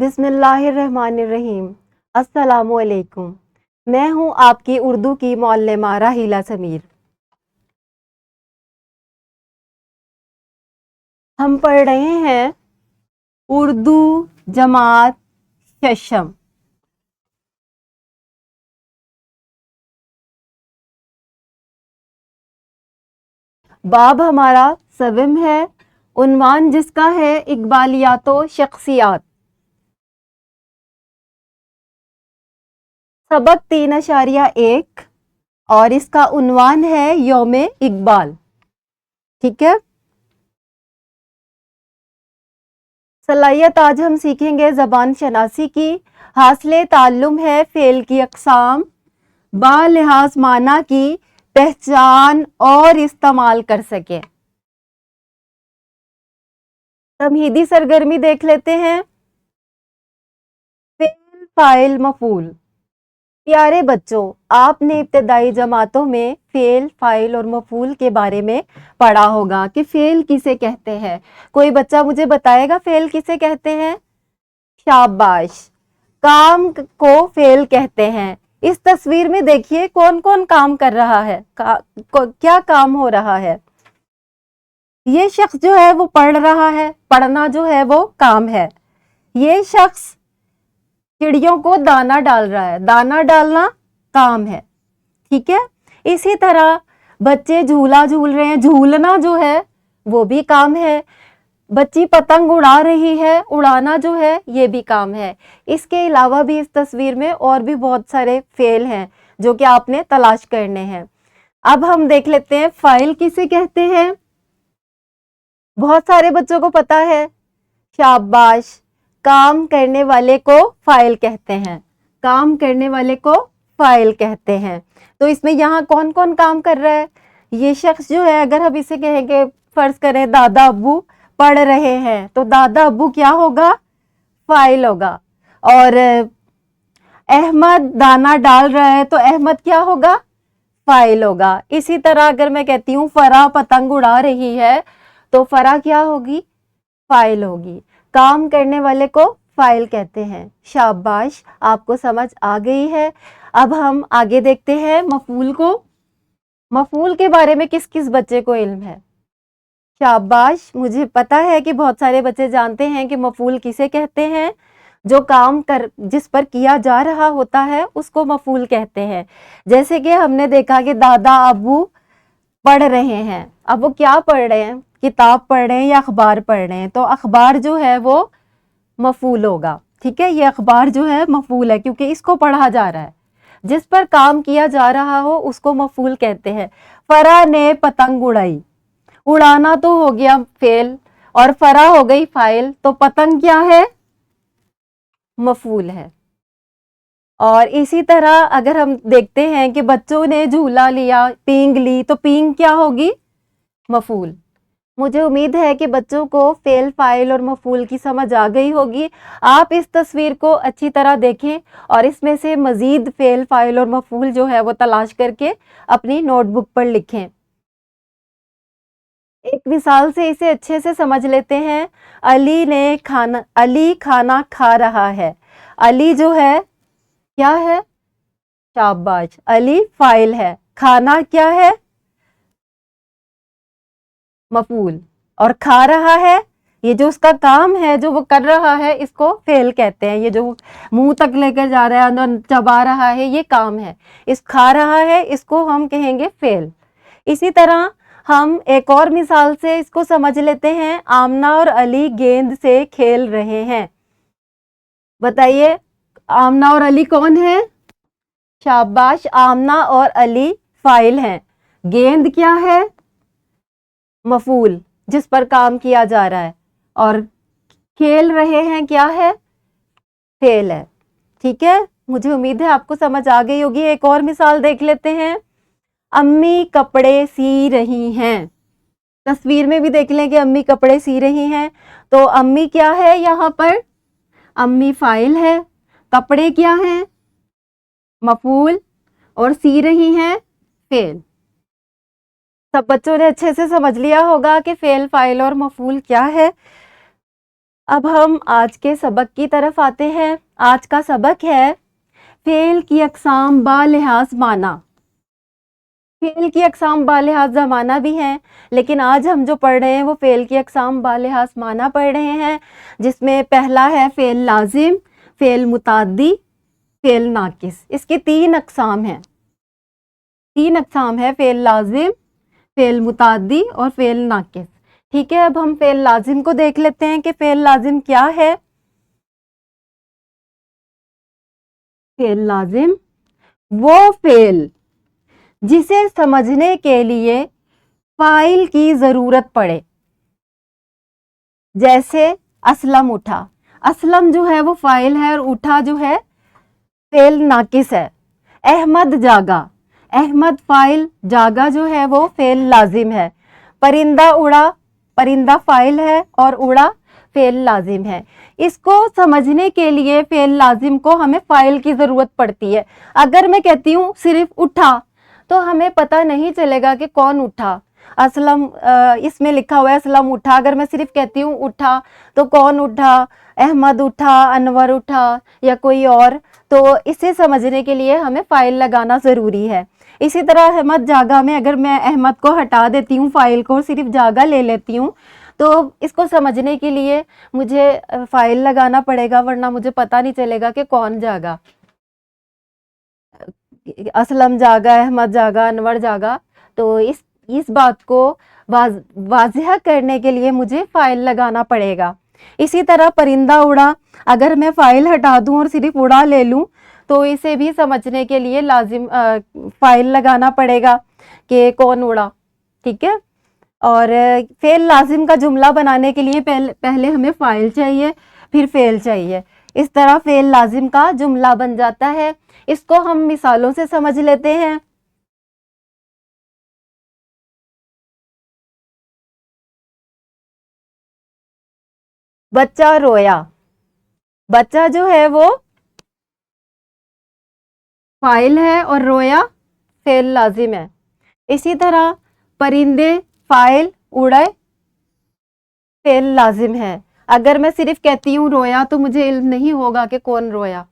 بسم اللہ الرحمن الرحیم۔ السلام علیکم، میں ہوں آپ کی اردو کی معلمہ راحیلہ سمیر۔ ہم پڑھ رہے ہیں اردو جماعت ششم۔ باب ہمارا سوم ہے، عنوان جس کا ہے اقبالیات و شخصیات۔ سبق 3.1 اور اس کا عنوان ہے یوم اقبال۔ ٹھیک ہے، صلاحیت آج ہم سیکھیں گے زبان شناسی کی۔ حاصل تعلم ہے فعل کی اقسام، با لحاظ معنی کی پہچان اور استعمال کر سکیں۔ تمہیدی سرگرمی دیکھ لیتے ہیں۔ فعل، فاعل، مفعول۔ پیارے بچوں، آپ نے ابتدائی جماعتوں میں فعل، فاعل اور مفعول کے بارے میں پڑھا ہوگا کہ فعل کسے کہتے ہیں۔ کوئی بچہ مجھے بتائے گا فعل کسے کہتے ہیں؟ شاباش، کام کو فعل کہتے ہیں۔ اس تصویر میں دیکھیے کون کون کام کر رہا ہے، کیا کام ہو رہا ہے۔ یہ شخص جو ہے وہ پڑھ رہا ہے، پڑھنا جو ہے وہ کام ہے۔ یہ شخص چڑیوں کو دانا ڈال رہا ہے، دانا ڈالنا کام ہے۔ ٹھیک ہے، اسی طرح بچے جھولا جھول رہے ہیں، جھولنا جو ہے وہ بھی کام ہے۔ بچی پتنگ اڑا رہی ہے، اڑانا جو ہے یہ بھی کام ہے۔ اس کے علاوہ بھی اس تصویر میں اور بھی بہت سارے فعل ہیں جو کہ آپ نے تلاش کرنے ہیں۔ اب ہم دیکھ لیتے ہیں فاعل کسے کہتے ہیں۔ بہت سارے بچوں کو پتا ہے، شاباش، کام کرنے والے کو فاعل کہتے ہیں، کام کرنے والے کو فاعل کہتے ہیں۔ تو اس میں یہاں کون کون کام کر رہا ہے؟ یہ شخص جو ہے، اگر ہم اسے کہیں کہ فرض کریں دادا ابو پڑھ رہے ہیں تو دادا ابو کیا ہوگا؟ فاعل ہوگا۔ اور احمد دانا ڈال رہا ہے تو احمد کیا ہوگا؟ فاعل ہوگا۔ اسی طرح اگر میں کہتی ہوں فرح پتنگ اڑا رہی ہے تو فرح کیا ہوگی؟ فاعل ہوگی۔ کام کرنے والے کو فاعل کہتے ہیں۔ شاباش، آپ کو سمجھ آ گئی ہے۔ اب ہم آگے دیکھتے ہیں مفعول کو۔ مفعول کے بارے میں کس کس بچے کو علم ہے؟ شاباش، مجھے پتا ہے کہ بہت سارے بچے جانتے ہیں کہ مفعول کسے کہتے ہیں۔ جو کام جس پر کیا جا رہا ہوتا ہے اس کو مفعول کہتے ہیں۔ جیسے کہ ہم نے دیکھا کہ دادا ابو پڑھ رہے ہیں، اب وہ کیا پڑھ رہے ہیں؟ کتاب پڑھ رہے ہیں یا اخبار پڑھ رہے ہیں؟ تو اخبار جو ہے وہ مفعول ہوگا۔ ٹھیک ہے، یہ اخبار جو ہے مفعول ہے کیونکہ اس کو پڑھا جا رہا ہے۔ جس پر کام کیا جا رہا ہو اس کو مفعول کہتے ہیں۔ فرح نے پتنگ اڑائی، اڑانا تو ہو گیا فعل اور فرح ہو گئی فاعل، تو پتنگ کیا ہے؟ مفعول ہے۔ اور اسی طرح اگر ہم دیکھتے ہیں کہ بچوں نے جھولا لیا، پینگ لی، تو پینگ کیا ہوگی؟ مفعول۔ مجھے امید ہے کہ بچوں کو فعل، فاعل اور مفعول کی سمجھ آ گئی ہوگی۔ آپ اس تصویر کو اچھی طرح دیکھیں اور اس میں سے مزید فعل، فاعل اور مفعول جو ہے وہ تلاش کر کے اپنی نوٹ بک پر لکھیں۔ ایک مثال سے اسے اچھے سے سمجھ لیتے ہیں۔ علی کھانا کھا رہا ہے۔ علی جو ہے کیا ہے؟ شاباش، علی فاعل ہے، کھانا کیا ہے؟ مفعول، اور کھا رہا ہے، یہ جو اس کا کام ہے جو وہ کر رہا ہے اس کو فعل کہتے ہیں۔ یہ جو منہ تک لے کر جا رہا ہے، چبا رہا ہے، یہ کام ہے۔ اس کھا رہا ہے اس کو ہم کہیں گے فعل۔ اسی طرح ہم ایک اور مثال سے اس کو سمجھ لیتے ہیں۔ آمنہ اور علی گیند سے کھیل رہے ہیں۔ بتائیے آمنہ اور علی کون ہیں؟ شاباش، آمنہ اور علی فاعل ہیں، گیند کیا ہے؟ مفعول، جس پر کام کیا جا رہا ہے، اور کھیل رہے ہیں کیا ہے؟ فعل ہے۔ ٹھیک ہے، مجھے امید ہے آپ کو سمجھ آ گئی ہوگی۔ ایک اور مثال دیکھ لیتے ہیں۔ امی کپڑے سی رہی ہیں۔ تصویر میں بھی دیکھ لیں کہ امی کپڑے سی رہی ہیں، تو امی کیا ہے یہاں پر؟ امی فاعل ہے، کپڑے کیا ہیں؟ مفعول، اور سی رہی ہیں فعل۔ سب بچوں نے اچھے سے سمجھ لیا ہوگا کہ فعل، فاعل اور مفعول کیا ہے۔ اب ہم آج کے سبق کی طرف آتے ہیں. آج کا سبق ہے فعل کی اقسام بالحاظ معنی. فعل کی اقسام بالحاظ معنی بھی ہیں، لیکن آج ہم جو پڑھ رہے ہیں وہ فعل کی اقسام بالحاظ معنی پڑھ رہے ہیں، جس میں پہلا ہے فعل لازم، فعل متعدی، فعل ناقص. اس کی تین اقسام ہیں. فعل لازم، فعل متعدی اور فعل ناقص. ٹھیک ہے، اب ہم فعل لازم کو دیکھ لیتے ہیں کہ فعل لازم کیا ہے. فعل لازم وہ فعل جسے سمجھنے کے لیے فاعل کی ضرورت پڑے. جیسے اسلم اٹھا، اسلم جو ہے وہ فاعل ہے اور اٹھا جو ہے فعل ناقص ہے. احمد جاگا، احمد فاعل، جاگا جو ہے وہ فعل لازم ہے. پرندہ اڑا، پرندہ فاعل ہے اور اڑا فعل لازم ہے. اس کو سمجھنے کے لیے فعل لازم کو ہمیں فاعل کی ضرورت پڑتی ہے. اگر میں کہتی ہوں صرف اٹھا تو ہمیں پتہ نہیں چلے گا کہ کون اٹھا. اسلم اس میں لکھا ہوا ہے اسلم اٹھا، اگر میں صرف کہتی ہوں اٹھا تو کون اٹھا، احمد اٹھا، انور اٹھا یا کوئی اور. تو اسے سمجھنے کے لیے ہمیں فاعل لگانا ضروری ہے. اسی طرح احمد جاگا میں اگر میں احمد کو ہٹا دیتی ہوں فاعل کو، صرف جاگا لے لیتی ہوں، تو اس کو سمجھنے کے لیے مجھے فاعل لگانا پڑے گا، ورنہ مجھے پتہ نہیں چلے گا کہ کون جاگا. اسلم جاگا، احمد جاگا، انور جاگا. تو اس بات کو واضح کرنے کے لیے مجھے فاعل لگانا پڑے گا. اسی طرح پرندہ اڑا، اگر میں فاعل ہٹا دوں اور صرف اڑا لے لوں تو اسے بھی سمجھنے کے لیے لازم فاعل لگانا پڑے گا کہ کون اڑا. ٹھیک ہے، اور فعل لازم کا جملہ بنانے کے لیے پہلے ہمیں فاعل چاہیے، پھر فعل چاہیے. اس طرح فعل لازم کا جملہ بن جاتا ہے. اس کو ہم مثالوں سے سمجھ لیتے ہیں. بچہ رویا، بچہ جو ہے وہ فاعل ہے اور رویا فعل لازم ہے. اسی طرح پرندے فاعل، اڑے فعل لازم ہے. اگر میں صرف کہتی ہوں رویا تو مجھے علم نہیں ہوگا کہ کون رویا.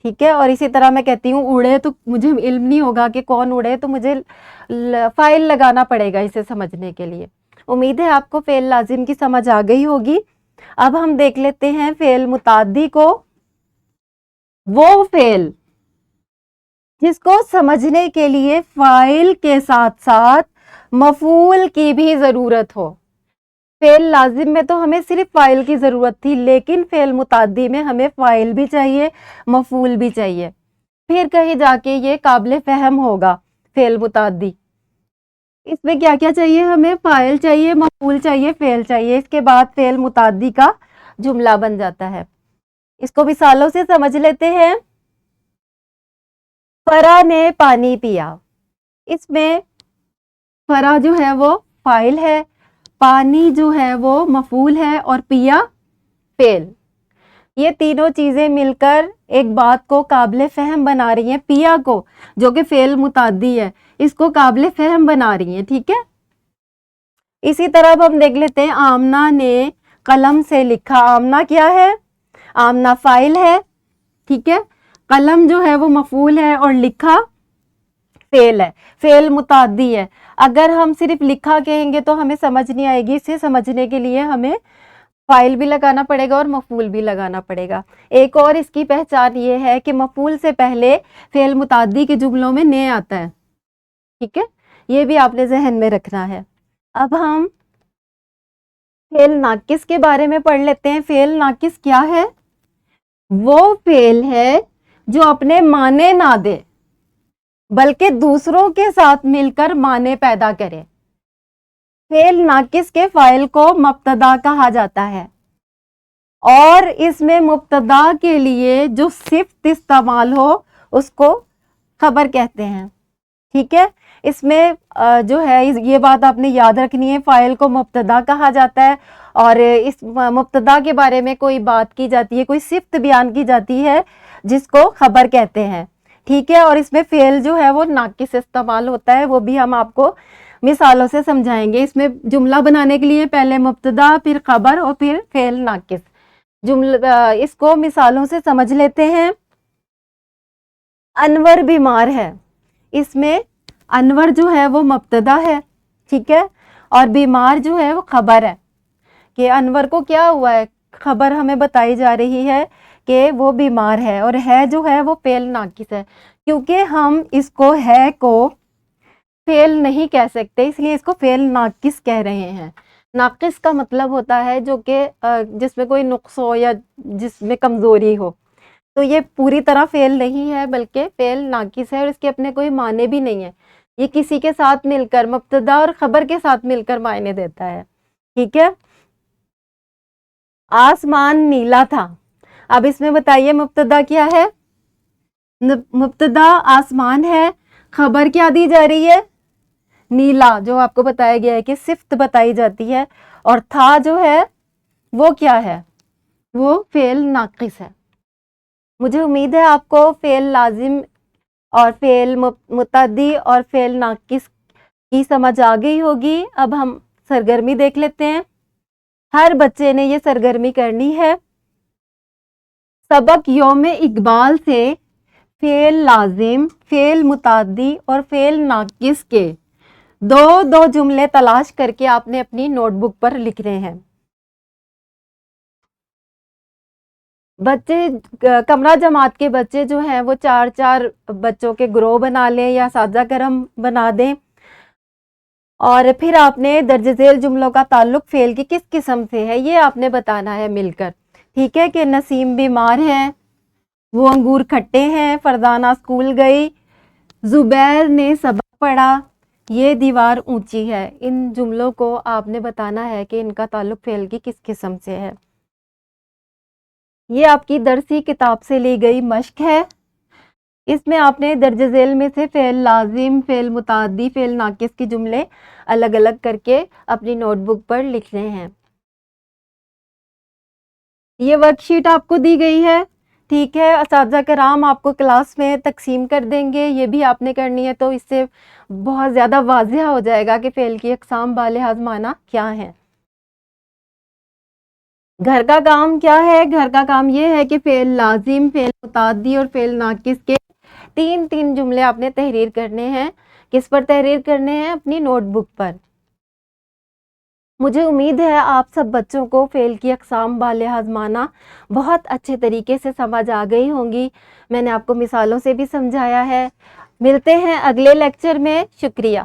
ٹھیک ہے، اور اسی طرح میں کہتی ہوں اڑے تو مجھے علم نہیں ہوگا کہ کون اڑے، تو مجھے فاعل لگانا پڑے گا اسے سمجھنے کے لیے. امید ہے آپ کو فعل لازم کی سمجھ آ گئی ہوگی. اب ہم دیکھ لیتے ہیں فعل متعدی کو. وہ فعل جس کو سمجھنے کے لیے فاعل کے ساتھ ساتھ مفعول کی بھی ضرورت ہو. فعل لازم میں تو ہمیں صرف فاعل کی ضرورت تھی، لیکن فعل متعدی میں ہمیں فاعل بھی چاہیے، مفعول بھی چاہیے. پھر کہیں جا کے یہ قابل فہم ہوگا. فعل متعدی اس میں کیا کیا چاہیے، ہمیں فاعل چاہیے، مفعول چاہیے، فعل چاہیے. اس کے بعد فعل متعدی کا جملہ بن جاتا ہے. اس کو مثالوں سے سمجھ لیتے ہیں. فرا نے پانی پیا. اس میں فرا جو ہے وہ فاعل ہے، پانی جو ہے وہ مفعول ہے اور پیا فعل. یہ تینوں چیزیں مل کر ایک بات کو قابل فہم بنا رہی ہیں. پیا کو جو کہ فعل متعدی ہے، اس کو قابل فہم بنا رہی ہیں. ٹھیک ہے، اسی طرح اب ہم دیکھ لیتے ہیں. آمنہ نے قلم سے لکھا. آمنہ کیا ہے، آمنہ فاعل ہے. ٹھیک ہے، قلم جو ہے وہ مفعول ہے اور لکھا فعل ہے، فعل متعدی ہے. اگر ہم صرف لکھا کہیں گے تو ہمیں سمجھ نہیں آئے گی. اسے سمجھنے کے لیے ہمیں فاعل بھی لگانا پڑے گا اور مفعول بھی لگانا پڑے گا. ایک اور اس کی پہچان یہ ہے کہ مفعول سے پہلے فعل متعدی کے جملوں میں نے آتا ہے. ٹھیک ہے، یہ بھی آپ نے ذہن میں رکھنا ہے. اب ہم فعل ناقص کے بارے میں پڑھ لیتے ہیں. فعل ناقص کیا ہے، وہ فعل ہے جو اپنے معنی نہ دے بلکہ دوسروں کے ساتھ مل کر معنی پیدا کرے. فعل ناقص کے فاعل کو مبتدا کہا جاتا ہے، اور اس میں مبتدا کے لیے جو صفت استعمال ہو اس کو خبر کہتے ہیں. ٹھیک ہے، اس میں جو ہے یہ بات آپ نے یاد رکھنی ہے، فاعل کو مبتدا کہا جاتا ہے اور اس مبتدا کے بارے میں کوئی بات کی جاتی ہے، کوئی صفت بیان کی جاتی ہے جس کو خبر کہتے ہیں. ٹھیک ہے، اور اس میں فعل جو ہے وہ ناقص استعمال ہوتا ہے، وہ بھی ہم آپ کو مثالوں سے سمجھائیں گے. اس میں جملہ بنانے کے لیے پہلے مبتدا، پھر خبر اور پھر فعل ناقص. اس کو مثالوں سے سمجھ لیتے ہیں. انور بیمار ہے. اس میں انور جو ہے وہ مبتدا ہے, ٹھیک ہے, اور بیمار جو ہے وہ خبر ہے کہ انور کو کیا ہوا ہے. خبر ہمیں بتائی جا رہی ہے کہ وہ بیمار ہے, اور ہے جو ہے وہ فعل ناقص ہے. کیونکہ ہم اس کو ہے کو فعل نہیں کہہ سکتے, اس لیے اس کو فعل ناقص کہہ رہے ہیں. ناقص کا مطلب ہوتا ہے جو کہ جس میں کوئی نقص ہو یا جس میں کمزوری ہو. تو یہ پوری طرح فعل نہیں ہے بلکہ فعل ناقص ہے, اور اس کے اپنے کوئی معنی بھی نہیں ہے. یہ کسی کے ساتھ مل کر, مبتدا اور خبر کے ساتھ مل کر معنی دیتا ہے, ٹھیک ہے. آسمان نیلا تھا. اب اس میں بتائیے مبتدا کیا ہے. مبتدا آسمان ہے, خبر کیا دی جا رہی ہے, نیلا, جو آپ کو بتایا گیا ہے کہ صفت بتائی جاتی ہے, اور تھا جو ہے وہ کیا ہے, وہ فعل ناقص ہے. مجھے امید ہے آپ کو فعل لازم اور فعل متعدی اور فعل ناقص کی سمجھ آ گئی ہوگی. اب ہم سرگرمی دیکھ لیتے ہیں. ہر بچے نے یہ سرگرمی کرنی ہے. سبق یوم اقبال سے فعل لازم, فعل متعدی اور فعل ناقص کے دو جملے تلاش کر کے آپ نے اپنی نوٹ بک پر لکھنے ہیں. بچے کمرہ جماعت کے بچے جو ہیں وہ 4 بچوں کے گروہ بنا لیں یا سازہ کرم بنا دیں, اور پھر آپ نے درج ذیل جملوں کا تعلق فعل کی کس قسم سے ہے یہ آپ نے بتانا ہے مل کر, ٹھیک ہے. کہ نسیم بیمار ہے, وہ انگور کھٹے ہیں, فرزانہ اسکول گئی, زبیر نے سبق پڑھا, یہ دیوار اونچی ہے. ان جملوں کو آپ نے بتانا ہے کہ ان کا تعلق فعل کی کس قسم سے ہے. یہ آپ کی درسی کتاب سے لی گئی مشق ہے. اس میں آپ نے درج ذیل میں سے فعل لازم, فعل متعدی, فعل ناقص کے جملے الگ الگ کر کے اپنی نوٹ بک پر لکھنے ہیں. یہ ورک شیٹ آپ کو دی گئی ہے, ٹھیک ہے. اساتذہ کرام آپ کو کلاس میں تقسیم کر دیں گے, یہ بھی آپ نے کرنی ہے. تو اس سے بہت زیادہ واضح ہو جائے گا کہ فعل کی اقسام بالحاظ معنی کیا ہیں. گھر کا کام کیا ہے. گھر کا کام یہ ہے کہ فعل لازم, فعل متعدی اور فعل ناقص کے تین جملے آپ نے تحریر کرنے ہیں. کس پر تحریر کرنے ہیں؟ اپنی نوٹ بک پر. مجھے امید ہے آپ سب بچوں کو فعل کی اقسام بالحاظ معنی بہت اچھے طریقے سے سمجھ آ گئی ہوں گی. میں نے آپ کو مثالوں سے بھی سمجھایا ہے. ملتے ہیں اگلے لیکچر میں. شکریہ.